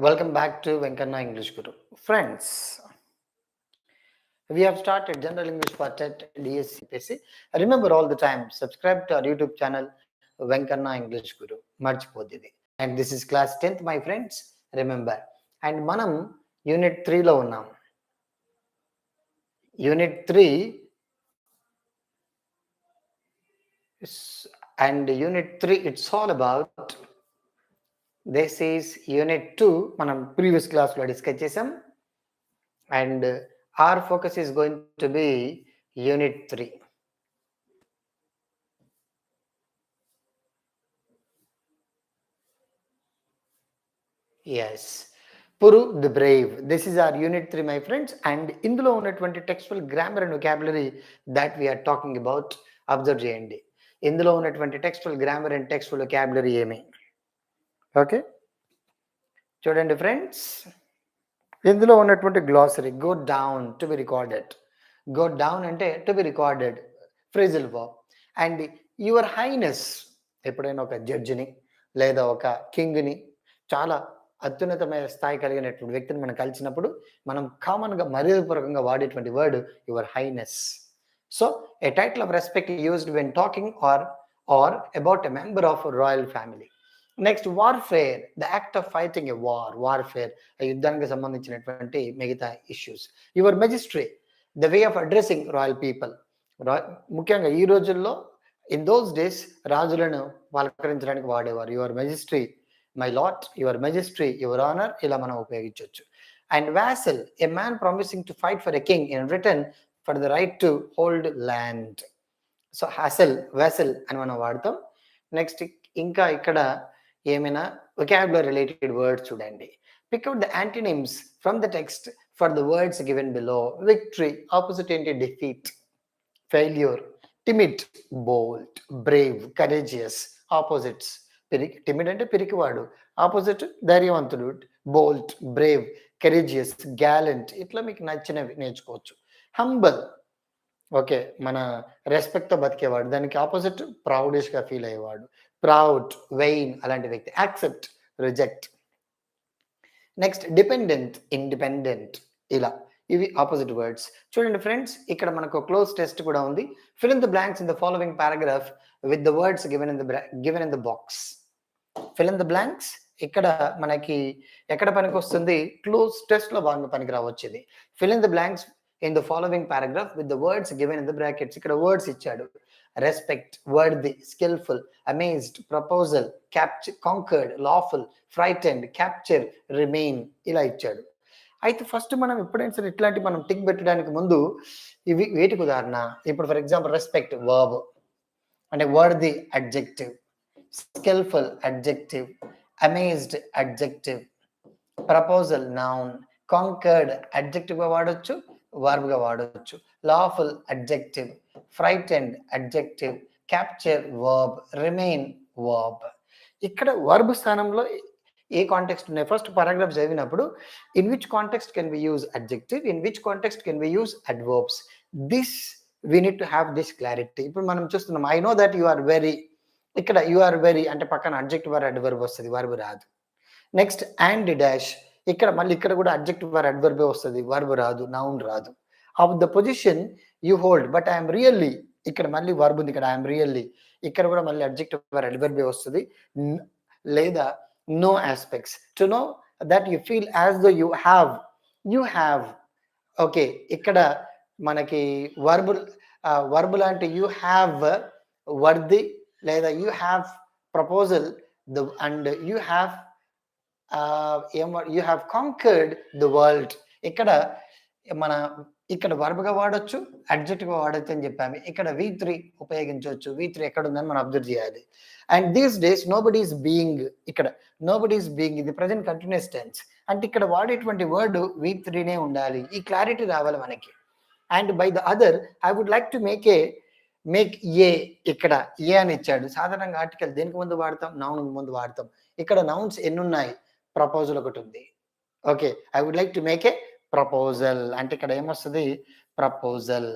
Welcome back to Venkanna English Guru. Friends, we have started General English for TET, DSC, PC. Remember all the time, subscribe to our YouTube channel, Venkanna English Guru. Marchipodidi. And this is class 10th, my friends. Remember. And Manam, Unit 3 lo unnam. Unit 3 and Unit 3, it's all about. This is Unit 2. Manam previous class lo discuss chesam. And our focus is going to be Unit 3. Yes. Puru the Brave. This is our Unit 3, my friends. And ఇందులో ఉన్నటువంటి textual grammar and vocabulary that we are talking about, observe చేయండి. ఇందులో ఉన్నటువంటి textual grammar and textual vocabulary ఏమి? Okay, చూడండి friends. ఇందులో ఉన్నటువంటి glossary, go down to be recorded. Go down అంటే to be recorded, phrasal verb. And your highness, ఎప్పుడైనా ఒక జడ్జిని లేదా ఒక కింగ్ని, చాలా అత్యున్నతమైన స్థాయి కలిగినటువంటి వ్యక్తిని మనం కలిసినప్పుడు మనం కామన్గా మర్యాదపూర్వకంగా వాడేటువంటి word your highness. So a title of respect used when talking are about a member of royal family. Next, warfare, the act of fighting a warfare, యుద్ధానికి సంబంధించినటువంటి మిగతా issues. Your majesty, the way of addressing royal people. ముఖ్యంగా ఈ రోజుల్లో, in those days, రాజులను పలకరించడానికి వాడేవారు your majesty, my lord, your majesty, your honour, ఇలా మనం ఉపయోగించవచ్చు. And vassal, a man promising to fight for a king in return for the right to hold land. So vassal అని మనం వాడతాం. Next, ఇంకా ఇక్కడ ఏమైనా vocabulary రిలేటెడ్ వర్డ్స్ చూడండి. Pick out the antonyms from the text for the words given below. Victory, opposite ఏంటి? Defeat. Failure, timid, bold. Brave, courageous. Opposites, timid అంటే పిరికివాడు, ఆపోజిట్ ధైర్యవంతుడు. Bold, brave, courageous, gallant. ఇట్లా మీకు నచ్చినవి నేర్చుకోవచ్చు. హంబల్, ఓకే, మన రెస్పెక్ట్తో బతికేవాడు, దానికి ఆపోజిట్ ప్రౌడిష్గా ఫీల్ అయ్యేవాడు. ప్రౌడ్, వెయిన్, అలాంటి వ్యక్తి. Accept, reject. Next, dependent, independent. ఇలా ఇవి ఆపోజిట్ వర్డ్స్. చూడండి ఫ్రెండ్స్, ఇక్కడ మనకు క్లోజ్ టెస్ట్ కూడా ఉంది. Fill in the blanks in the following paragraph with the words given in the box. Fill in the blanks ఇక్కడ మనకి ఎక్కడ పనికి వస్తుంది? క్లోజ్ టెస్ట్ లో బాగా పనికి రావచ్చు ఇది. Fill in the blanks in the following paragraph with the words given in the brackets. ఇక్కడ వర్డ్స్ ఇచ్చాడు. Respect, worthy, skilful, amazed, proposal, capture, conquered, lawful, frightened, capture, remain, ఇలా ఇచ్చాడు. అయితే ఫస్ట్ మనం ఎప్పుడైనా సరే ఇట్లాంటి మనం టిక్ పెట్టడానికి ముందు ఇవి వేటికి ఉదాహరణ? ఇప్పుడు ఫర్ ఎగ్జాంపుల్, రెస్పెక్ట్ వర్బ్ అంటే worthy adjective, skillful adjective, amazed adjective, proposal noun, conquered adjective గా వాడొచ్చు, వర్బ్ గా వాడొచ్చు. Lawful adjective, frightened adjective, capture verb, remain verb. ఇక్కడ వర్బ్ స్థానంలో ఏ కాంటెక్స్ట్ ఉన్నాయి? ఫస్ట్ పారాగ్రాఫ్ చదివినప్పుడు in which context can we use adjective, in which context can we use adverbs. This we need to have this clarity. ఇప్పుడు మనం చూస్తున్నాం, I know that you are very, ఇక్కడ you are very అంటే పక్కన adjective are adverb వస్తుంది, verb రాదు. Next, and dash, ఇక్కడ మళ్ళీ ఇక్కడ కూడా అడ్జెక్టివ్ ఆర్ అడ్వర్బ్ వస్తుంది, వర్బ్ రాదు, నౌన్ రాదు. Of the position you hold, but I'm really, ఇక్కడ మళ్ళీ వర్బ్ ఉంది, ఇక్కడ ఐఎమ్ రియల్లీ, ఇక్కడ కూడా మళ్ళీ అడ్జెక్టివ్ ఆర్ అడ్వర్బ్ వస్తుంది. లేదా no aspects, to know that you feel as though you have. Okay, ఇక్కడ మనకి వర్బ్ లాంటి యూ హ్యావ్ వర్ది, లేదా you have proposal, and you have you have conquered the world. ఇక్కడ వర్బ్ గా వాడొచ్చు, adjective గా వాడొచ్చు అని చెప్పాము. ఇక్కడ V3 ఉపయోగించవచ్చు. V3 ఎక్కడ ఉందని మనం అబ్జర్వ్ చేయాలి. And these days nobody is being, ఇక్కడ నోబడీ ఈస్ బీయింగ్ ఇది ప్రెజెంట్ కంటిన్యూస్ టెన్స్, అంటే ఇక్కడ వాడేటువంటి వర్డ్ V3నే ఉండాలి. ఈ క్లారిటీ రావాలి మనకి. And by the other I would like to make a, ఇక్కడ ఏ అని ఇచ్చాడు. సాధారణంగా ఆర్టికల్ దేనికి ముందు వాడతాం? నౌన్ ముందు వాడతాం. ఇక్కడ నౌన్స్ ఎన్ని ఉన్నాయి? ప్రపోజల్ ఒకటి ఉంది. Okay, I would like to make a proposal అంటే ఇక్కడ ఏమొస్తుంది? ప్రపోజల్.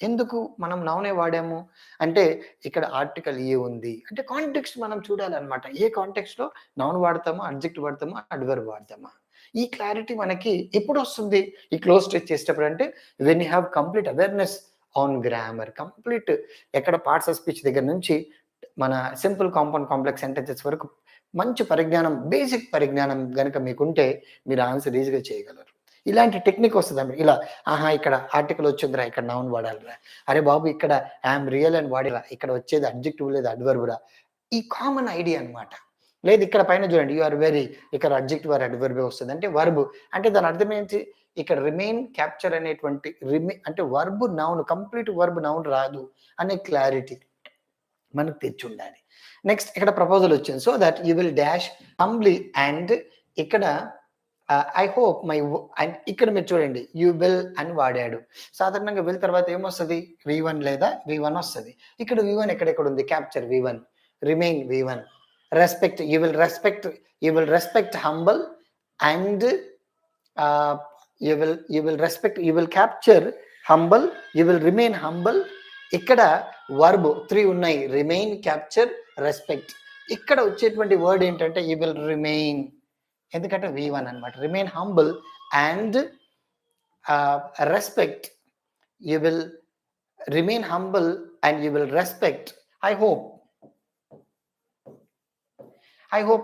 ఎందుకు మనం నౌనే వాడాము అంటే ఇక్కడ ఆర్టికల్ ఏ ఉంది అంటే కాంటెక్స్ట్ మనం చూడాలన్నమాట. ఏ కాంటెక్స్ట్ లో నౌన్ వాడతామా, అడ్జెక్టివ్ వాడతామా, అడ్వర్బ్ వాడతామా. ఈ క్లారిటీ మనకి ఎప్పుడు వస్తుంది ఈ క్లోజ్ స్టేజ్ చేసేటప్పుడు అంటే when you have complete awareness on grammar, complete ఎక్కడ పార్ట్స్ ఆఫ్ స్పీచ్ దగ్గర నుంచి మన సింపుల్ కాంపౌండ్ కాంప్లెక్స్ సెంటెన్సెస్ వరకు మంచి పరిజ్ఞానం, బేసిక్ పరిజ్ఞానం గనుక మీకుంటే మీరు ఆన్సర్ ఈజీగా చేయగలరు. ఇలాంటి టెక్నిక్ వస్తదండి. ఇలా ఆహా! ఇక్కడ ఆర్టికల్ వచ్చిందిరా, ఇక్కడ నౌన్ వాడాలిరా. అరే బాబు ఇక్కడ ఐయామ్ రియల్ అని వాడిరా, ఇక్కడ వచ్చేది అడ్జెక్టివ్ లేదా అడ్వర్బ్ రా. ఈ కామన్ ఐడియా అన్నమాట. లేదు ఇక్కడ పైన చూడండి యూ ఆర్ వెరీ, ఇక్కడ అడ్జెక్టివ్ ఆర్ అడ్వర్బే వస్తది. అంటే వర్బ్ అంటే దాని అర్థం ఏంటి? ఇక్కడ రిమైన్ క్యాప్చర్ అనేటువంటి అంటే verb noun, complete verb noun రాదు అనే క్లారిటీ మనకు తెచ్చుండాలి. నెక్స్ట్ ఇక్కడ ప్రపోజల్ వచ్చింది. So that you will dash humbly and ఇక్కడ ఐ హోప్ మై అండ్ ఇక్కడ మీరు చూడండి యూ విల్ అని వాడాడు. సాధారణంగా విల్ తర్వాత ఏమొస్తది? V1 లేదా V1 వస్తది. ఇక్కడ V1 ఎక్కడెక్కడ ఉంది? Capture V1, remain V1, respect you will respect humble and you will capture humble, you will remain humble. ఇక్కడ వర్బ్ 3 ఉన్నాయి, రిమైన్, క్యాప్చర్, రెస్పెక్ట్. ఇక్కడ వచ్చేటువంటి వర్డ్ ఏంటంటే యూ విల్ రిమైన్, ఎందుకంటే V1 అన్నమాట. Remain humble and respect, you will remain humble and you will respect. I hope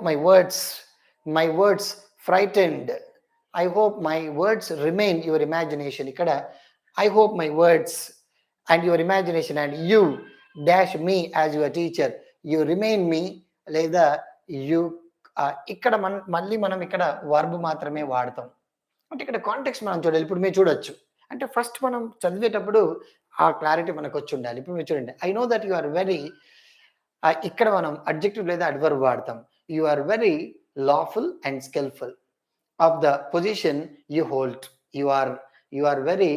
my words frightened. I hope my words remain your imagination. ఇక్కడ I hope my words and your imagination and you dash me as your teacher. You remain me లేదా you ఇక్కడ మళ్ళీ మనం ఇక్కడ verb మాత్రమే వాడతాం. అంటే ఇక్కడ కాంటెక్స్ట్ మనం చూడాలి. ఇప్పుడు మీరు చూడొచ్చు. అంటే ఫస్ట్ మనం చదివేటప్పుడు ఆ క్లారిటీ మనకు వచ్చి ఉండాలి. ఇప్పుడు మీరు చూడండి I know that you are very, ఇక్కడ మనం అడ్జెక్టివ్ లేదా అడ్వర్బ్ వాడతాం. You are very lawful and skillful of the position you hold. You are very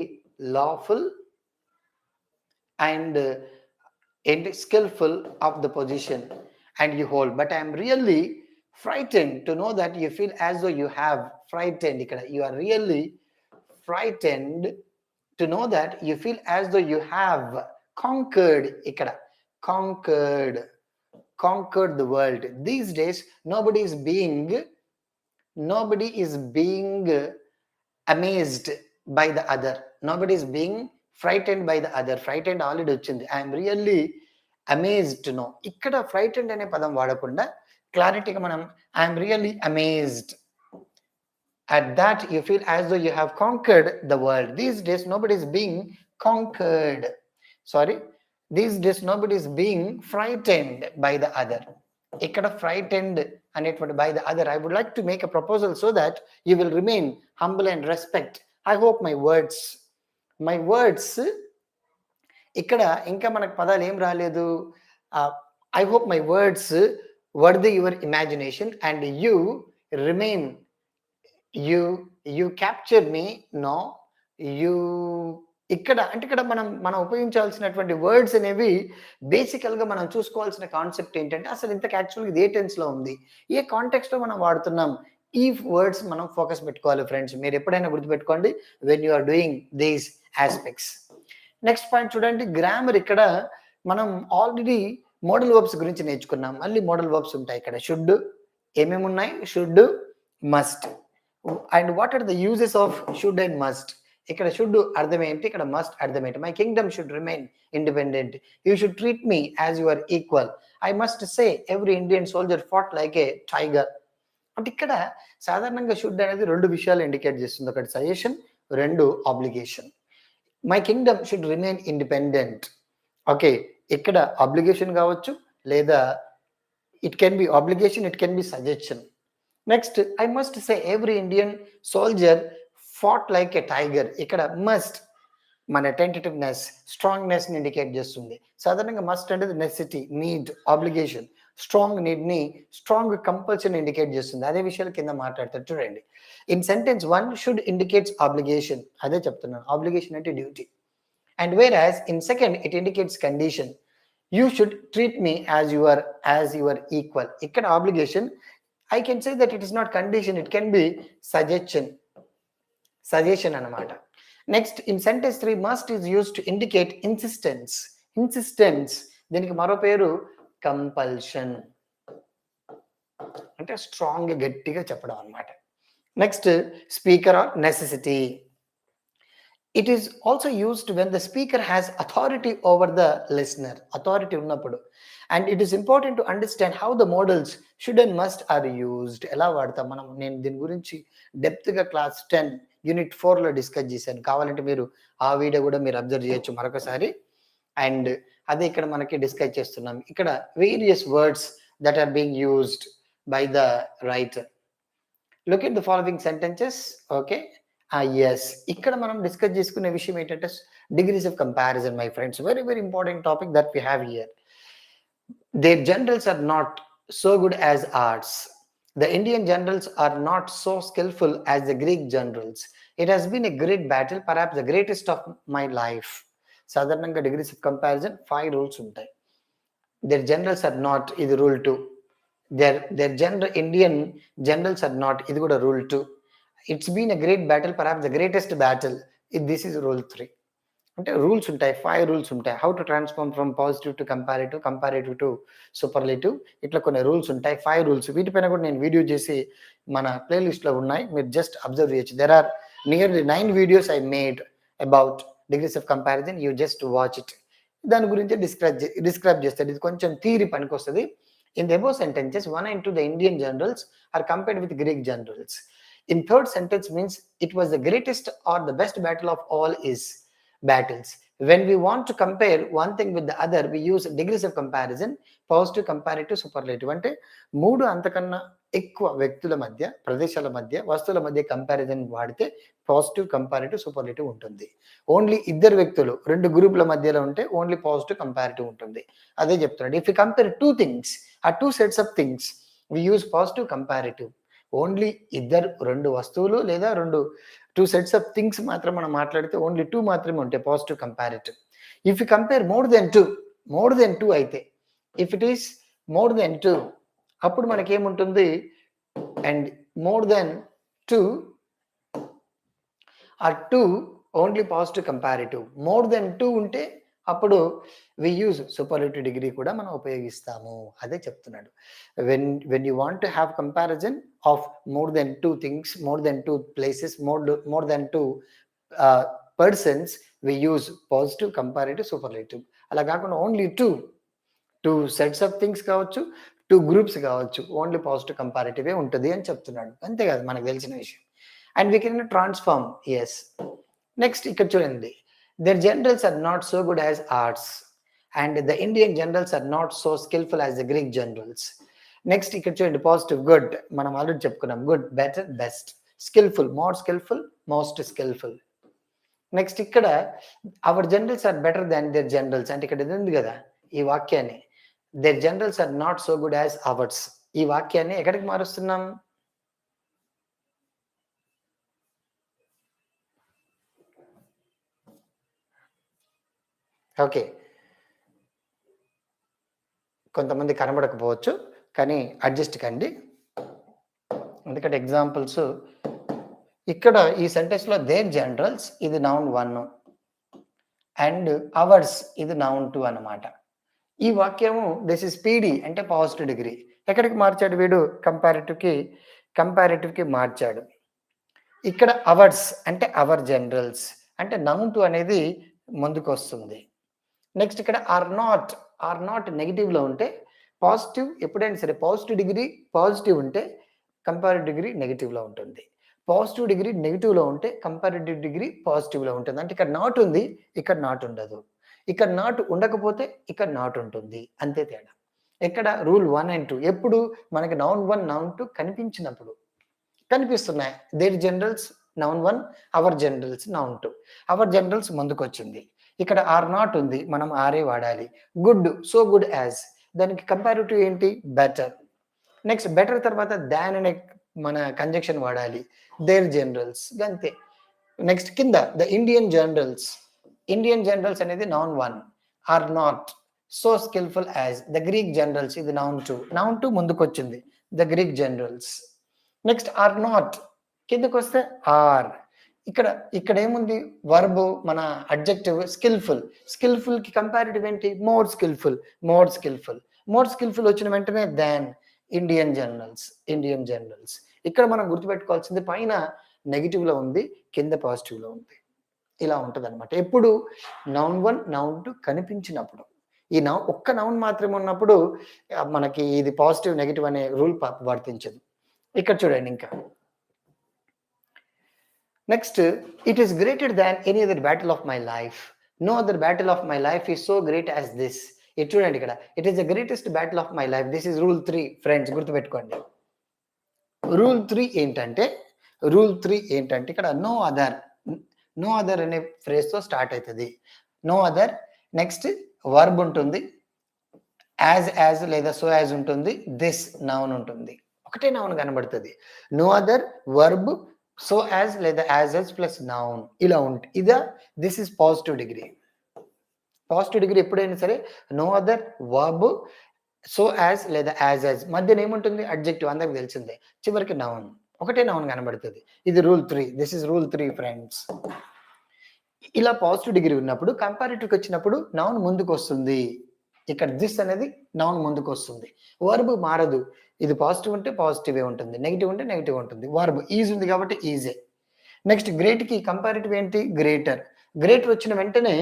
lawful and skillful of the position and you hold, but I am really frightened to know that you feel as though you have frightened. You are really frightened to know that you feel as though you have conquered the world. These days nobody is being amazed by the other. Nobody is being frightened by the other. Frightened already వచ్చింది. I am really amazed to know. ఇక్కడ frightened అనే పదం వాడకుండా క్లారిటీగా మనం I am really amazed at that you feel as though you have conquered the world. These days nobody is being conquered. These days nobody is being frightened by the other. ఇక్కడ frightened అనేటువంటి by the other. I would like to make a proposal so that you will remain humble and respect. I hope my words ఇక్కడ ఇంకా మనకు పదాలు ఏం రాలేదు. I hope my words worthy your imagination and you remain, you capture me. No you ఇక్కడ అంటే ఇక్కడ మనం ఉపయోగించాల్సినటువంటి వర్డ్స్ అనేవి బేసికల్గా మనం చూసుకోవాల్సిన కాన్సెప్ట్ ఏంటంటే అసలు ఇంతకు యాక్చువల్గా ఇది ఏ టెన్స్లో ఉంది, ఏ కాంటెక్స్ట్లో మనం వాడుతున్నాం. ఈ వర్డ్స్ మనం ఫోకస్ పెట్టుకోవాలి ఫ్రెండ్స్. మీరు ఎప్పుడైనా గుర్తుపెట్టుకోండి when you are doing these aspects. Next point చూడండి, గ్రామర్. ఇక్కడ మనం ఆల్రెడీ మోడల్ వర్బ్స్ గురించి నేర్చుకున్నాం. మళ్ళీ మోడల్ వర్బ్స్ ఉంటాయి ఇక్కడ. షుడ్ ఏమేమి ఉన్నాయి? Should, must. And what are the uses of should and must? ఇక్కడ షుడ్ అర్థం ఏంటి, ఇక్కడ మస్ట్ అర్థం ఏంటి? My kingdom should remain independent. You should treat me as your equal. I must say every Indian soldier fought like a tiger. అంటే ఇక్కడ సాధారణంగా should అనేది 2 విషయాలు ఇండికేట్ చేస్తుంది. ఒకటి suggestion, 2 obligation. My kingdom should remain independent. Okay, ఇక్కడ obligation కావచ్చు లేదా it can be obligation, it can be suggestion. Next I must say every Indian soldier fought like a tiger. ఇక్కడ మస్ట్ మన tentativeness, strongness ని indicate చేస్తుంది. సాధారణంగా must అనేది necessity, need, obligation. Strong need ని, స్ట్రాంగ్ కంపల్షన్ ఇండికేట్ చేస్తుంది. అదే విషయాలు కింద మాట్లాడతారు చూడండి. In sentence 1 should indicates obligation. అదే చెప్తున్నాను, ఆబ్లిగేషన్ అంటే duty. And whereas in second it indicates condition. You should treat me as your equal. ఇక్కడ obligation. I can say that it is not condition, it can be suggestion అన్నమాట. Next in sentence 3 must is used to indicate insistence. దీనికి మరో పేరు compulsion. అంటే strong, గట్టిగా చెప్పడం అన్నమాట. Next, speaker or necessity. It is also used when the speaker has authority over the listener. Authority ఉన్నప్పుడు. And it is important to understand how the models should and must are used. ఎలా వాడతాం మనం? నేను దీని గురించి డెప్త్గా class 10 unit 4లో discuss చేశాను. కావాలంటే మీరు ఆ వీడియో కూడా మీరు అబ్జర్వ్ చేయొచ్చు మరొకసారి. అండ్ అదే ఇక్కడ మనకి డిస్కస్ చేస్తున్నాం. ఇక్కడ various words that are being used by the writer. Look at the following sentences. Okay. Yes. ఇక్కడ మనం డిస్కస్ చేసుకునే విషయం ఏంటంటే degrees of comparison, my friends. Very, very important topic that we have here. Their generals are not so good as ours. The Indian generals are not so skillful as the Greek generals. It has been a great battle, perhaps the greatest of my life. సాధారణంగా degrees of comparison 5 rules ఉంటాయి. Their generals are not, ఇది rule 2. Their general Indian generals are not, ఇది కూడా rule 2. It's been a great battle, perhaps the greatest battle. This is rule 3. అంటే rules ఉంటాయి, 5 rules ఉంటాయి. How to transform from positive to comparative, comparative to superlative, ఇట్లా కొన్ని rules ఉంటాయి, 5 rules. వీటిపైన కూడా నేను వీడియో చేసి మన ప్లేలిస్ట్లో ఉన్నాయి, మీరు జస్ట్ అబ్జర్వ్ చేయొచ్చు. There are nearly 9 videos I made about degrees of comparison. You just watch it. దాని గురించి డిస్క్రైబ్ చేస్తాడు. ఇది కొంచెం థియరీ పనికి వస్తుంది. In the above sentences, 1 and 2, the Indian generals are compared with Greek generals. In third sentence means it was the greatest or the best battle of all is battles. When we want to compare one thing with the other, we use degrees of comparison, positive, comparative, superlative. అంటే 3 అంతకన్నా ఎక్కువ వ్యక్తుల మధ్య, ప్రదేశాల మధ్య, వస్తువుల మధ్య comparison వాడితే పాజిటివ్, కంపారిటివ్, సూపర్లేటివ్ ఉంటుంది. ఓన్లీ ఇద్దరు వ్యక్తులు 2 గ్రూపుల మధ్యలో ఉంటే ఓన్లీ పాజిటివ్, కంపారిటివ్ ఉంటుంది. అదే చెప్తున్నాడు. ఇఫ్ యూ కంపేర్ 2 థింగ్స్ ఆ 2 sets of things, we use positive, comparative. Only 2 వస్తువులు లేదా 2 సెట్స్ ఆఫ్ థింగ్స్ మాత్రం మనం మాట్లాడితే ఓన్లీ 2 మాత్రమే ఉంటాయి, positive, comparative. If you compare more than two అయితే, if it is more than 2, అప్పుడు మనకేముంటుంది? And more than 2 are 2 only positive, comparative. More than 2 ఉంటే అప్పుడు వి యూజ్ సూపర్లేటివ్ డిగ్రీ కూడా మనం ఉపయోగిస్తాము. అదే చెప్తున్నాడు. When you want to have comparison of more than 2 things, more than 2 places, more than 2 persons, we use positive, comparative, superlative. అలా కాకుండా only 2 sets of things కావచ్చు, 2 గ్రూప్స్ కావచ్చు, ఓన్లీ పాజిటివ్, కంపారిటివే ఉంటుంది అని చెప్తున్నాడు. అంతే కదా మనకు తెలిసిన విషయం. And we can transform. Yes. Next ఇక్కడ చూడండి. Their generals are not so good as ours, and the Indian generals are not so skillful as the Greek generals. Next, ఇక్కడ చూడండి. పాజిటివ్, గుడ్, మనం ఆల్రెడీ చెప్పుకున్నాం. Good, better, best. Skilful, more skilful, most skilful. Next ఇక్కడ our generals are better than their generals, అంటే ఇక్కడ ఇది ఉంది కదా ఈ వాక్యాన్ని. Their generals are not so good as ours, ఈ వాక్యాన్ని ఎక్కడికి మారుస్తున్నాం? ఓకే, కొంతమంది కనబడకపోవచ్చు, కానీ అడ్జస్ట్ కండి. ఎందుకంటే ఎగ్జాంపుల్స్ ఇక్కడ ఈ సెంటెన్స్లో దేర్ జనరల్స్ ఇది నౌన్ 1 అండ్ అవర్స్ ఇది నౌన్ 2 అన్నమాట. ఈ వాక్యము దిస్ ఇస్ పీడీ అంటే పాజిటివ్ డిగ్రీ. ఎక్కడికి మార్చాడు వీడు? కంపారిటివ్కి మార్చాడు. ఇక్కడ అవర్స్ అంటే అవర్ జనరల్స్ అంటే నౌన్ 2 అనేది ముందుకు వస్తుంది. నెక్స్ట్ ఇక్కడ ఆర్ నాట్ నెగిటివ్లో ఉంటే, పాజిటివ్ ఎప్పుడైనా సరే పాజిటివ్ డిగ్రీ పాజిటివ్ ఉంటే కంపారిటివ్ డిగ్రీ నెగిటివ్లో ఉంటుంది. పాజిటివ్ డిగ్రీ నెగిటివ్లో ఉంటే కంపారిటివ్ డిగ్రీ పాజిటివ్లో ఉంటుంది. అంటే ఇక్కడ నాట్ ఉంది, ఇక్కడ నాట్ ఉండదు. ఇక్కడ నాట్ ఉండకపోతే ఇక్కడ నాట్ ఉంటుంది, అంతే తేడా. ఇక్కడ రూల్ 1 and 2 ఎప్పుడు మనకి నౌన్ 1 నౌన్ 2 కనిపించినప్పుడు కనిపిస్తున్నాయి. Their generals noun 1, our generals noun 2. Our generals ముందుకు వచ్చింది. ఇక్కడ ఆర్ నాట్ ఉంది, మనం ఆరే వాడాలి. గుడ్, సో గుడ్ యాజ్, దానికి కంపారిటివ్ ఏంటి? బెటర్. నెక్స్ట్ బెటర్ తర్వాత దాన్ అనే మన కంజంక్షన్ వాడాలి. దేర్ జనరల్స్, అంతే. నెక్స్ట్ కింద ద ఇండియన్ జనరల్స్ అనేది noun 1, are not so skillful as the Greek generals, ఇది నౌన్ 2 ముందుకు వచ్చింది, the Greek generals. Next are not కిందకు వస్తే ఆర్. ఇక్కడ ఏముంది? వర్బ్, మన అడ్జెక్టివ్ స్కిల్ఫుల్ కి కంపారిటివ్ ఏంటి? మోర్ స్కిల్ఫుల్ వచ్చిన వెంటనే దాన్ ఇండియన్ జనరల్స్. ఇక్కడ మనం గుర్తుపెట్టుకోవాల్సింది పైన నెగెటివ్‌లో ఉంది, కింద పాజిటివ్‌లో ఉంది. ఇలా ఉంటదనమాట. ఎప్పుడు నౌన్ 1, నౌన్ 2 కనిపించినప్పుడు. ఈ ఒక్క నౌన్ మాత్రమే ఉన్నప్పుడు మనకి ఇది పాజిటివ్, నెగెటివ్ అనే రూల్ వర్తించదు. ఇక్కడ చూడండి ఇంకా. Next, it is greater than any other battle of my life. No other battle of my life is so great as this. ఇది చూడండి ఇక్కడ. It is the greatest battle of my life. This is rule 3 friends, గుర్తుపెట్టుకోండి. Rule 3 ఏంటంటే ఇక్కడ no other, no other అనే ఫ్రేజ్‌తో start అయితది. No other, next verb ఉంటుంది. యాజ్ లేదా సో యాజ్ ఉంటుంది. దిస్ నౌన్ ఉంటుంది. ఒకటే నౌన్ కనబడుతుంది. No other, verb, so as లేదా యాజ్ ప్లస్ నౌన్ ఇలా ఉంటుంది. This is positive degree. Positive degree ఎప్పుడైనా సరే no other, verb, so as లేదా యాజ్ మధ్యన ఏముంటుంది? అడ్జెక్టివ్, అందరికి తెలిసిందే. చివరికి నౌన్, ఒకటే నౌన్ కనబడుతుంది. ఇది rule 3. This is rule 3 friends. ఇలా పాజిటివ్ డిగ్రీ ఉన్నప్పుడు కంపారిటివ్కి వచ్చినప్పుడు నౌన్ ముందుకు వస్తుంది. ఇక్కడ దిస్ అనేది నౌన్ ముందుకు వస్తుంది. వర్బ్ మారదు. ఇది పాజిటివ్ ఉంటే పాజిటివే ఉంటుంది, నెగిటివ్ ఉంటే నెగిటివ్ ఉంటుంది. వర్బ్ ఈజ్ ఉంది కాబట్టి ఈజే. నెక్స్ట్ గ్రేట్‌కి కంపారిటివ్ ఏంటి? గ్రేటర్. గ్రేటర్ వచ్చిన వెంటనే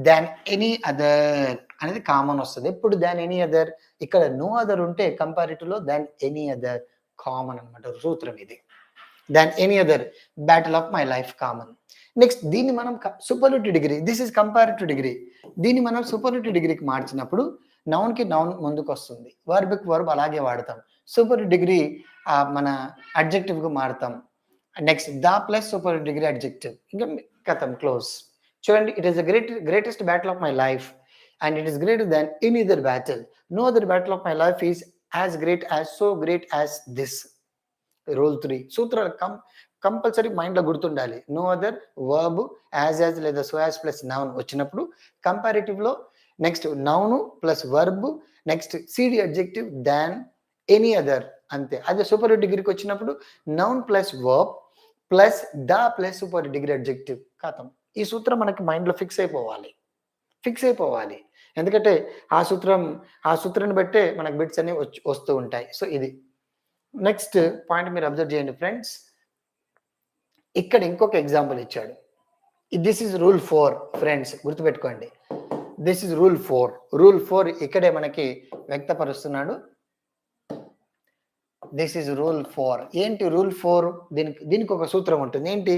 దాన్ ఎనీ అదర్ అనేది కామన్ వస్తుంది. ఎప్పుడు దాన్ ఎనీ అదర్? ఇక్కడ నో అదర్ ఉంటే కంపారిటివ్‌లో దాన్ ఎనీ అదర్ కామన్ అన్నమాట. సూత్రం ఇది. దాన్ any other battle of my life common. Next దీన్ని మనం superlative degree, this is comparative degree. దీన్ని మనం సూపర్లేటివ్ డిగ్రీకి మార్చినప్పుడు నౌన్‌కి నౌన్ ముందుకు వస్తుంది. వర్బ్‌కి వర్బ్ అలాగే వాడతాం. సూపర్లేటివ్ డిగ్రీ మన అడ్జెక్టివ్‌కి మారుతాం. Next the plus superlative degree adjective. ఇంకా కథం క్లోజ్. చూడండి, it is the greatest battle of my life and it is greater than any other battle. No other battle of my life is as great as so great as this. Rule 3 సూత్రాలు compulsory మైండ్లో గుర్తుండాలి. No other, verb, as లేదా so as plus noun వచ్చినప్పుడు కంపారిటివ్లో next noun plus verb, next CD adjective, దాన్ any other అంతే. అదే superlative డిగ్రీకి వచ్చినప్పుడు noun plus verb plus the plus superlative degree adjective. కథం. ఈ సూత్రం మనకి మైండ్లో ఫిక్స్ అయిపోవాలి. ఎందుకంటే ఆ సూత్రాన్ని బట్టే మనకు బిట్స్ అనేవి వస్తూ ఉంటాయి. సో ఇది నెక్స్ట్ పాయింట్ మీరు అబ్జర్వ్ చేయండి ఫ్రెండ్స్. ఇక్కడ ఇంకొక ఎగ్జాంపుల్ ఇచ్చాడు. దిస్ ఇస్ రూల్ 4 ఫ్రెండ్స్, గుర్తుపెట్టుకోండి. This is rule 4. రూల్ 4 ఇక్కడే మనకి వ్యక్తపరుస్తున్నాడు. This is rule 4. ఏంటి రూల్ 4? దీనికి ఒక సూత్రం ఉంటుంది. ఏంటి?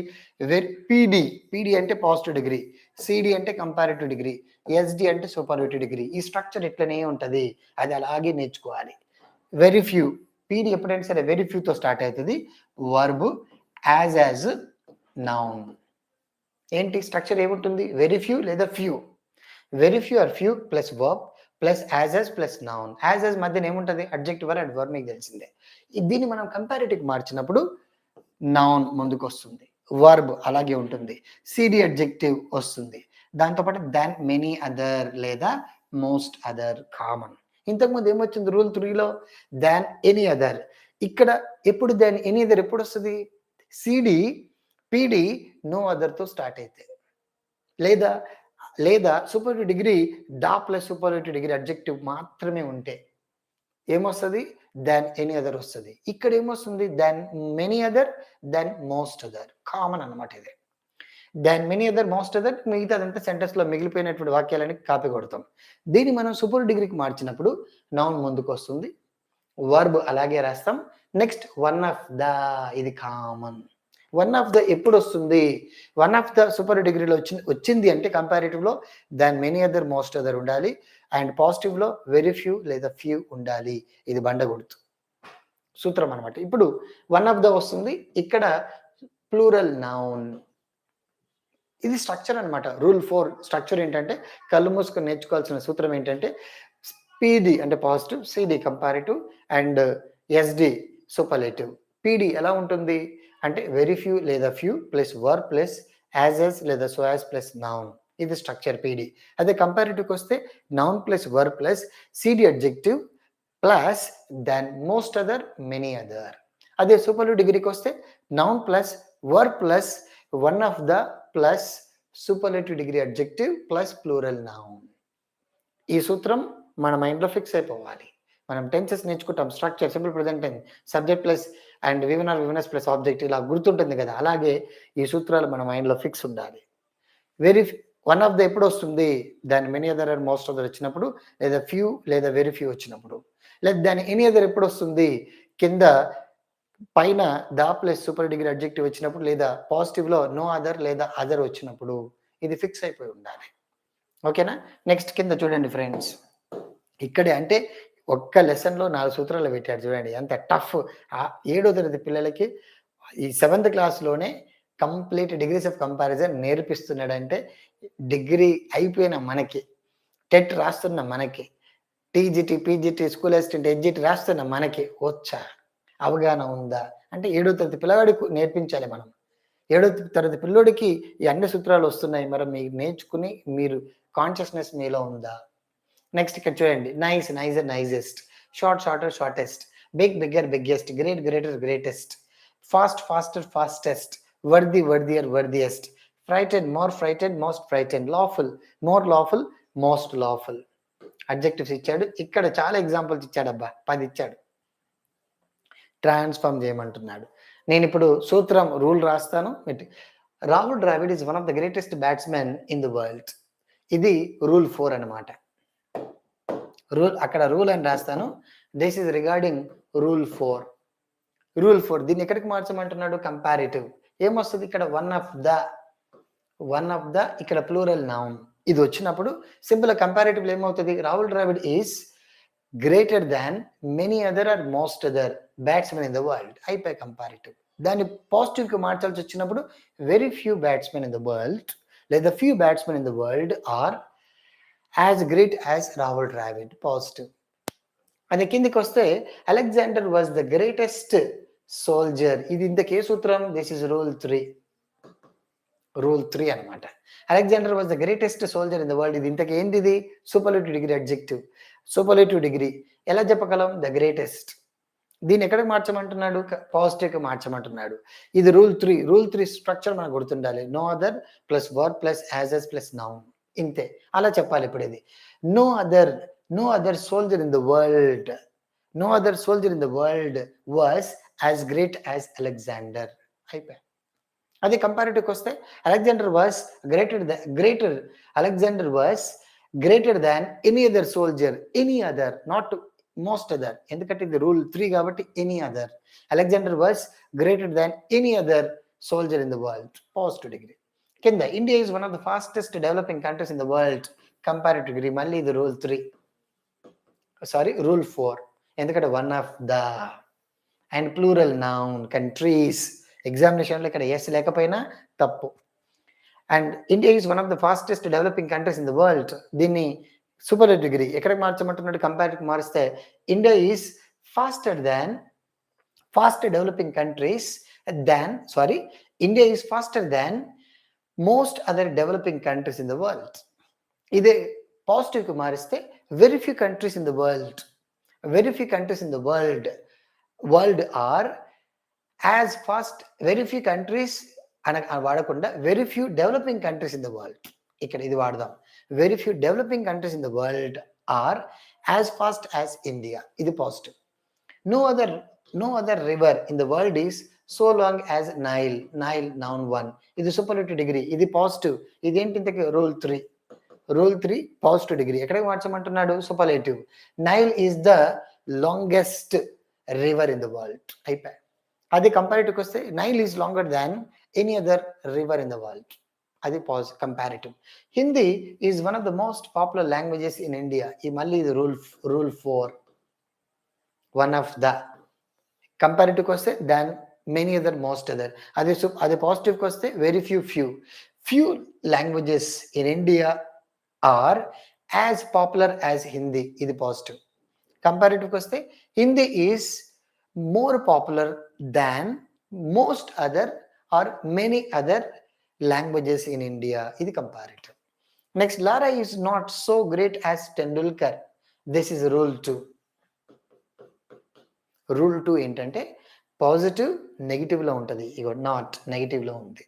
పీడి అంటే పాజిటివ్ డిగ్రీ, సిడి అంటే కంపారిటివ్ డిగ్రీ, ఎస్డి అంటే సూపర్లేటివ్ డిగ్రీ. ఈ స్ట్రక్చర్ ఇట్లనే ఉంటుంది. అది అలాగే నేర్చుకోవాలి. వెరీ ఫ్యూ, పీడి ఎప్పుడైనా సరే వెరీ ఫ్యూతో స్టార్ట్ అవుతుంది. Verb, as noun. ఏంటి స్ట్రక్చర్ ఏముంటుంది? వెరీ ఫ్యూ లేదా ఫ్యూ. Very few or few plus verb plus as plus noun. As మధ్యన ఏముంటుంది? అడ్జెక్టివ్ అండ్ వర్బ్, మీకు తెలిసిందే. దీన్ని మనం కంపారిటివ్ మార్చినప్పుడు నౌన్ ముందుకు వస్తుంది, వర్బ్ అలాగే ఉంటుంది, సిడి అడ్జెక్టివ్ వస్తుంది, దాంతోపాటు దాన్ మెనీ అదర్ లేదా మోస్ట్ అదర్ కామన్. ఇంతకుముందు ఏమొచ్చింది రూల్ 3లో? Than any other. ఇక్కడ ఎప్పుడు దాన్ ఎనీ అదర్ ఎప్పుడు వస్తుంది? సిడి, పీడి నో అదర్తో స్టార్ట్ అయితే, లేదా superlative degree the plus superlative degree adjective మాత్రమే ఉంటే ఏమొస్తుంది? దాన్ ఎనీ అదర్ వస్తుంది. ఇక్కడ ఏమొస్తుంది? Than many other, than most other common అన్నమాట. ఇది than many other, most other, మిగతా అదంతా సెంటెన్స్లో మిగిలిపోయినటువంటి వాక్యాలని కాపీ కొడతాం. దీన్ని మనం సూపర్ డిగ్రీకి మార్చినప్పుడు నౌన్ ముందుకు వస్తుంది, వర్బ్ అలాగే రాస్తాం. నెక్స్ట్ వన్ ఆఫ్ ద, ఇది కామన్. వన్ ఆఫ్ ద ఎప్పుడు వస్తుంది? వన్ ఆఫ్ ద సూపర్ డిగ్రీలో వచ్చింది అంటే కంపారిటివ్లో than many other, most other ఉండాలి. అండ్ పాజిటివ్లో వెరీ ఫ్యూ లేదా ఫ్యూ ఉండాలి. ఇది బండ గుర్తు సూత్రం అనమాట. ఇప్పుడు వన్ ఆఫ్ ద వస్తుంది, ఇక్కడ ప్లూరల్ నౌన్. ఇది స్ట్రక్చర్ అనమాట. రూల్ 4 స్ట్రక్చర్ ఏంటంటే కళ్ళు మూసుకొని నేర్చుకోవాల్సిన సూత్రం ఏంటంటే పీడి అంటే positive, CD comparative and SD superlative. PD ఎలా ఉంటుంది అంటే వెరీ ఫ్యూ లేదా few plus verb plus as లేదా సో యాజ్ ప్లస్ నౌన్. ఇది స్ట్రక్చర్ పీడి. అదే కంపారిటివ్కి వస్తే noun plus verb plus CD adjective plus than most other, many other. అదే సూపర్లేటివ్ డిగ్రీకి వస్తే noun plus verb plus one of the plus superlative degree adjective plus plural noun. ఈ సూత్రం మన మైండ్లో ఫిక్స్ అయిపోవాలి. మనం టెన్సెస్ నేర్చుకుంటాం. Structure, simple present tense, subject plus and వివెనర్ ప్లస్ ఆబ్జెక్ట్ ఇలా గుర్తుంటుంది కదా! అలాగే ఈ సూత్రాలు మన మైండ్‌లో ఫిక్స్ ఉండాలి. వెరీ వన్ ఆఫ్ ద ఎప్పుడొస్తుంది? దాని many other or most other వచ్చినప్పుడు, లేదా ఫ్యూ లేదా వెరీ ఫ్యూ వచ్చినప్పుడు. లేదా దాని ఎనీ అదర్ ఎప్పుడొస్తుంది? కింద పైన the plus super degree adjective వచ్చినప్పుడు, లేదా పాజిటివ్‌లో నో అదర్ లేదా అదర్ వచ్చినప్పుడు. ఇది ఫిక్స్ అయిపోయి ఉండాలి. ఓకేనా? నెక్స్ట్ కింద చూడండి ఫ్రెండ్స్. ఇక్కడే అంటే ఒక్క లెసన్‌లో 4 సూత్రాలు పెట్టాడు చూడండి. ఎంత టఫ్. ఏడో తరగతి పిల్లలకి ఈ 7థ్ క్లాస్‌లోనే కంప్లీట్ డిగ్రీస్ ఆఫ్ కంపారిజన్ నేర్పిస్తున్నాడంటే, డిగ్రీ అయిపోయిన మనకి, టెట్ రాస్తున్న మనకి, TGT, PGT, school assistant, SGT రాస్తున్న మనకి వచ్చా? అవగాహన ఉందా? అంటే ఏడో తరగతి పిల్లవాడికి నేర్పించాలి మనం. ఏడో తరగతి పిల్లోడికి ఈ అన్ని సూత్రాలు వస్తున్నాయి. మరి మీరు నేర్చుకుని మీరు కాన్షియస్‌నెస్ మీలో ఉందా? నెక్స్ట్ ఇక్కడ చూడండి. Nice, nicer, nicest, short, shorter, shortest, big, bigger, biggest, great, greater, greatest, fast, faster, fastest, worthy, worthier, worthiest, frighted, more frighted, most frighted, lawful, more lawful, most lawful. Adjectives ఇచ్చాడు. ఇక్కడ చాలా examples ఇచ్చాడబ్బా. 10 ఇచ్చాడు. Transform చేయమంటున్నాడు. నేనిప్పుడు సూత్రం rule రాస్తాను. Rahul Dravid is one of the greatest batsmen in the world. ఇది rule 4 అన్నమాట. అక్కడ రూల్ అని రాస్తాను. This is regarding rule 4. Rule 4 దీన్ని ఎక్కడికి మార్చమంటున్నాడు? కంపారిటివ్. ఏమొస్తది ఇక్కడ? వన్ ఆఫ్ ద ఇక్కడ ప్లూరల్ నౌన్. ఇది వచ్చినప్పుడు సింపుల్ కంపారిటివ్‌లో ఏమవుతది? Rahul Dravid is greater than many other or most other batsmen in the world. అయిపోయి కంపారిటివ్. దాన్ని పాజిటివ్‌కి మార్చాల్సి వచ్చినప్పుడు very few batsmen in the world లేదా few batsmen in the world are as great as Rahul Dravid. Positive. అది కిందికి వస్తే Alexander was the greatest soldier. ఇది ఇంతకే సూత్రం? This is rule 3. రూల్ 3 అన్నమాట. Alexander was the greatest soldier in the world. ఇది ఇంతకి ఏంటిది? Superlative degree adjective. Superlative degree ఎలా చెప్పగలం? The greatest. దీన్ని ఎక్కడికి మార్చమంటున్నాడు? పాజిటివ్‌కి మార్చమంటున్నాడు. ఇది రూల్ 3. రూల్ 3 స్ట్రక్చర్ మనకు గుర్తుండాలి. No other plus verb plus as plus noun. ఇంతే. అలా చెప్పాలి ఇప్పుడు ఇది. No other soldier in the world. No other soldier in the world was as great as Alexander. అయిపోయి. అదే కంపారిటివ్‌కి వస్తే Alexander was greater Alexander was greater than any other soldier. Any other, not most other. ఎందుకంటే ఇది rule 3 కాబట్టి any other. Alexander was greater than any other soldier in the world. Positive degree. కింద India is one of the fastest developing countries in the world. Comparative degree. మళ్ళీ ఇది rule 3. Rule 4. ఎందుకంటే one of the and plural noun countries. ఎగ్జామినేషన్లో ఇక్కడ S లేకపోయినా తప్పు. And India is one of the fastest developing countries in the world. దీన్ని superlative degree ఎక్కడికి మార్చమంటున్నాడు? కంపారిటివ్ మారిస్తే India is fast developing countries India is faster than most other developing countries in the world. ఇదే పాజిటివ్కి మారిస్తే very few countries in the world. Very few countries in the world are as fast. Very few countries వాడకుండా very few developing countries in the world. ఇక్కడ ఇది వాడదాం. Very few developing countries in the world are as fast as India. ఇది positive. No other river in the world is so long as Nile. Noun 1. ఇది superlative degree. ఇది positive. ఇదేంటి ఇంతకీ? Rule 3. Rule 3 positive degree. ఎక్కడికి మార్చమంటున్నాడు? Superlative. Nile is the longest river in the world. అయిపోయి. అది కంపారిటివ్కి వస్తే Nile is longer than any other river in the world. అది comparative. Hindi is one of the most popular languages in India. ఈ మళ్ళీ ఇది రూల్ 4. One of the. కంపారిటివ్కి వస్తే than many other most other. అది పాజిటివ్కి వస్తే very few languages in India are as popular as Hindi. ఇది పాజిటివ్. కంపారిటివ్కి వస్తే Hindi is more popular than most other or many other languages in India. ఇది comparative. Next, Lara is not so great as Tendulkar. This is rule 2. Rule 2 ఏంటంటే positive నెగిటివ్లో ఉంటుంది. ఇగో not నెగిటివ్లో ఉంది.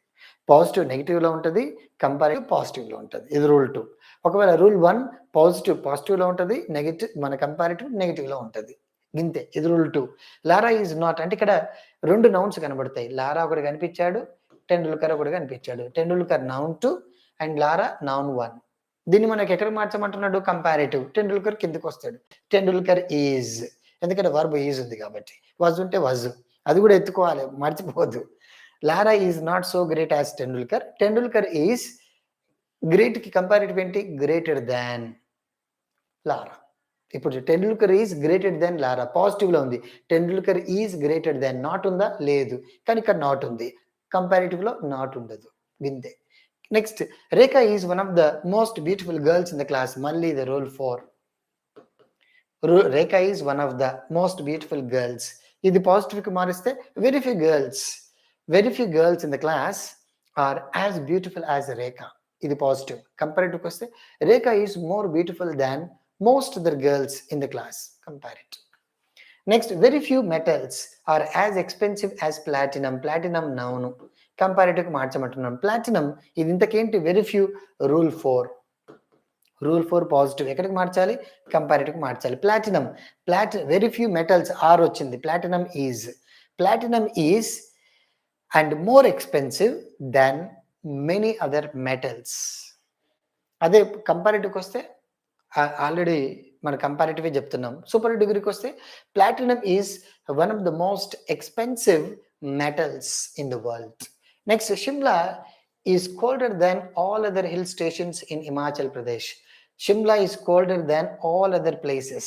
Positive నెగిటివ్లో ఉంటుంది, comparative పాజిటివ్లో ఉంటుంది. ఇది రూల్ 2. ఒకవేళ రూల్ 1 పాజిటివ్లో ఉంటుంది, మన కంపారిటివ్ నెగిటివ్లో ఉంటుంది. గింతే. ఇది రూల్ 2. లారా ఈజ్ నాట్ అంటే ఇక్కడ 2 నౌన్స్ కనబడతాయి. లారా ఒకటి కనిపించాడు, టెండూల్కర్ ఒకటి కనిపించాడు. Tendulkar noun 2 and Lara noun 1. దీన్ని మనకి ఎక్కడ మార్చమంటున్నాడు? కంపారిటివ్. టెండూల్కర్ కిందకి వస్తాడు. టెండూల్కర్ ఈజ్, ఎందుకంటే వర్బ్ ఈజ్ ఉంది కాబట్టి. వజ్ ఉంటే వజ్, అది కూడా ఎత్తుకోవాలి, మర్చిపోవద్దు. Lara is not so great as Tendulkar. Tendulkar is great కి కంపారిటివ్ ఏంటి? Greater than Lara. ఇప్పుడు Tendulkar is greater than Lara positive లో ఉంది. Tendulkar is greater than not ఉందా? లేదు. కానీ ఇక్కడ నాట్ ఉంది. కంపారిటివ్ లో నాట్ ఉండదు. వింతే. Next, Rekha is one of the most beautiful girls in the class. మళ్ళీ the rule 4. Rekha is one of the most beautiful girls. ఇది పాజిటివ్ కి మారిస్తే very few girls in the class are as beautiful as Rekha. ఇది positive. కంపారిటివ్కి వస్తే Rekha is more beautiful than most other girls in the class. Comparative. Next, very few metals are as expensive as platinum. Platinum noun. Comparative మార్చమంటున్నాం. Platinum ఇది ఇంతకేంటి? Very few. Rule 4 positive. ఎక్కడికి మార్చాలి? Comparative మార్చాలి. Platinum very few metals are వచ్చింది. Platinum is and more expensive than many other metals. అదే కంపారిటివ్కి వస్తే ఆల్రెడీ మన కంపారిటివ్ చెప్తున్నాం. సూపర్ డిగ్రీకి వస్తే platinum is one of the most expensive metals in the world. Next, Shimla is colder than all other hill stations in Himachal Pradesh. Shimla is colder than all other places.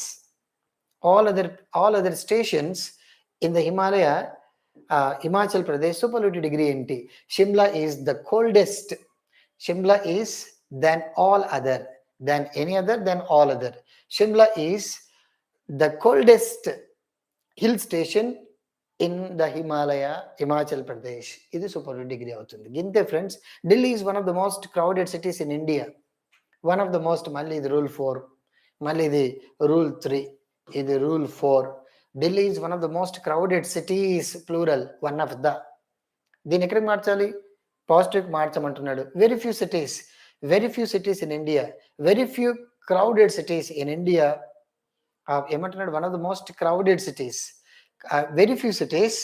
All other stations in the Himachal Pradesh. Superlative degree enti. Shimla is the coldest. Shimla is than all other. Than any other, than all other. Shimla is the coldest hill station in the Himachal Pradesh. ఇది super degree అవుతుంది. గింతే friends. Delhi is one of the most crowded cities in India. One of the most. మళ్ళీ ఇది rule 4. మళ్ళీ ఇది rule 3. ఇది rule 4. Delhi is one of the most crowded cities plural. One of the. దీన్ని ఎక్కడికి మార్చాలి? పాజిటివ్ మార్చమంటున్నాడు. Very few cities in India. Very few crowded cities in India. ఏమంటున్నాడు? One of the most crowded cities. Very few cities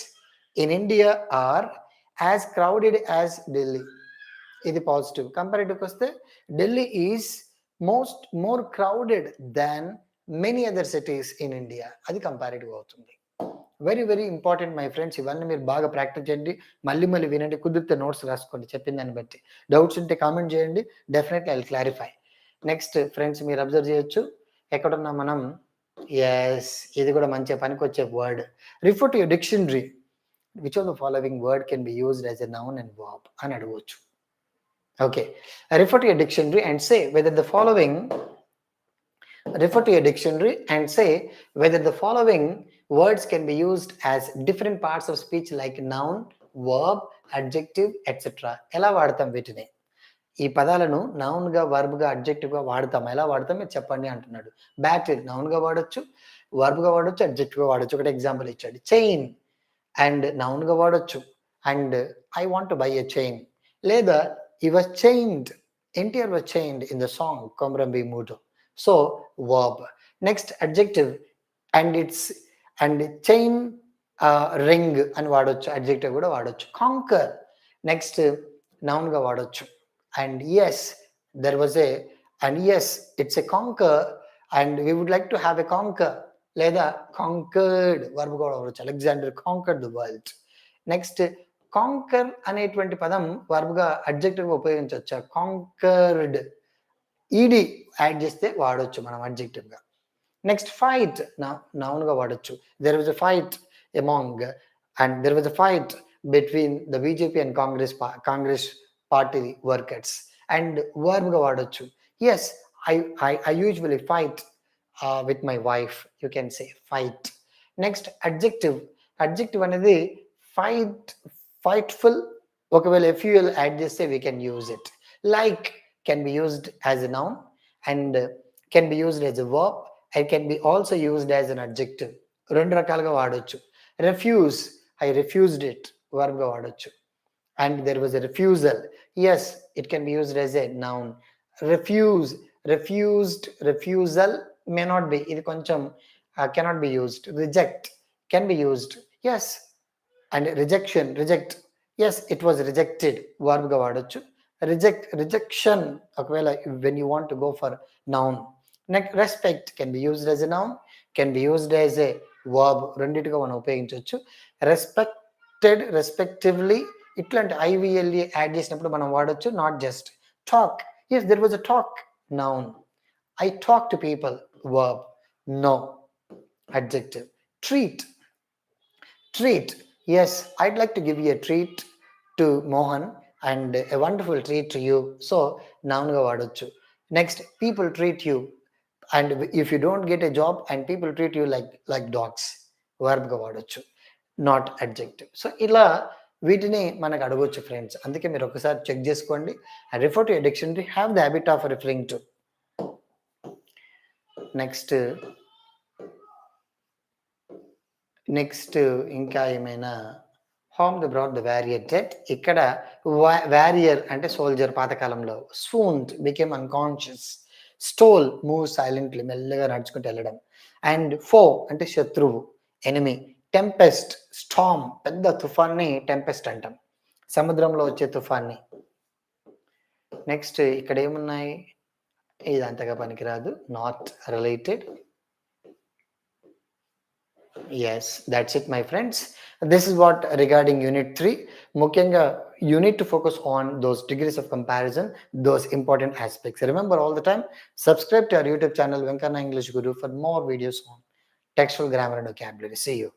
in India are as crowded as Delhi. ఇది positive. కంపారిటివ్కి వస్తే Delhi is more crowded than many other cities in India. అది comparative అవుతుంది. Very very important my friends. ఇవన్నీ మీరు బాగా practice చేయండి. మళ్ళీ వినండి. కుదిరితే నోట్స్ రాసుకోండి చెప్పిన దాన్ని బట్టి. డౌట్స్ ఉంటే కామెంట్ చేయండి. Definitely I will clarify. Next friends, మీరు అబ్జర్వ్ చేయొచ్చు ఎక్కడున్నా మనం. ఎస్, ఇది కూడా మంచి పనికి వచ్చే word. Refer to your dictionary. Which of the following word can be used as a noun and verb అని అడగవచ్చు. Okay, refer to your dictionary and say whether the following words can be used as different parts of speech like noun, verb, adjective, etc. ఎలా వాడతాం వీటిని? ఈ పదాలను noun గా, verb గా, adjective గా వాడతాం. ఎలా వాడతాం మీరు చెప్పండి అంటున్నాడు. బ్యాటిల్ నౌన్ గా వాడొచ్చు, వర్బ్ గా వాడొచ్చు, అడ్జెక్టివ్ గా వాడొచ్చు. ఒకటి ఎగ్జాంపుల్ ఇచ్చాడు. చైన్ అండ్ నౌన్ గా వాడొచ్చు. And I want to buy a chain. లేదా he was chained. NTR was chained in the song Komram Bimudo. So verb. Next, adjective and chain ring అని వాడొచ్చు. అడ్జెక్టివ్ కూడా వాడొచ్చు. కాంకర్ నెక్స్ట్ నౌన్ గా వాడొచ్చు. And yes, it's a conquer and we would like to have a conquer. లేదా conquered verb కూడా వాడొచ్చు. Alexander conquered the world. Next, conquer అనేటువంటి పదం వర్బ్ గా, అడ్జెక్టివ్ గా ఉపయోగించవచ్చా? కాంకర్డ్ ఈడి యాడ్ చేస్తే వాడొచ్చు మనం అడ్జెక్టివ్ గా. నెక్స్ట్, ఫైట్ నౌన్ గా వాడొచ్చు. there was a fight between the BJP and Congress party workers. And verb గా వాడొచ్చు. Yes, I usually fight with my wife. You can say fight. Next, adjective అనేది ఫైట్ఫుల్. ఒకవేళ FUL యాడ్ చేస్తే we can use it. Like can be used as a noun and can be used as a verb and can be also used as an adjective. రెండు రకాలుగా వాడొచ్చు. refuse, I refused it verb గా వాడొచ్చు. and there was a refusal. Yes, it can be used as a noun. Refuse, refused, refusal may not be. It koncham cannot be used. Reject can be used. Yes, and rejection, reject. Yes, it was rejected. Verb ga vadochu. Reject, rejection. Okvela when you want to go for noun. Next, respect can be used as a noun, can be used as a verb. రెండిటిగా మనం ఉపయోగించవచ్చు. Respected, respectively, ఇట్లాంటి IVLE add చేసినప్పుడు మనం వాడొచ్చు. Not just talk. Yes, there was a talk, noun. I talk to people, verb. No, adjective. Treat, treat. Yes, I'd like to give you a treat to Mohan and a wonderful treat to you. So noun ga vadochu. Next, people treat you, and if you don't get a job and people treat you like dogs, verb ga vadochu, not adjective. So ఇలా వీటిని మనకు అడగొచ్చు friends. అందుకే మీరు ఒకసారి check చేసుకోండి and refer to a dictionary. Have the habit of referring to. Next ఇంకా ఏమైనా home the brought the warrior death. ఇక్కడ వారియర్ అంటే సోల్జర్ పాతకాలంలో. Swooned became unconscious. Stole move silently మెల్లగా నడుచుకుంటూ వెళ్ళడం. అండ్ ఫో అంటే శత్రువు, ఎనిమి. టెంపెస్ట్ స్టామ్ పెద్ద తుఫాన్ని టెంపెస్ట్ అంటాం, సముద్రంలో వచ్చే తుఫాన్ని. నెక్స్ట్ ఇక్కడ ఏమున్నాయి, ఇది అంతగా పనికిరాదు, not related. Yes, that's it, my friends. This is what regarding Unit 3. Mukyanga, you need to focus on those degrees of comparison, those important aspects. Remember all the time, subscribe to our YouTube channel, Venkanna English Guru, for more videos on textual grammar and vocabulary. See you.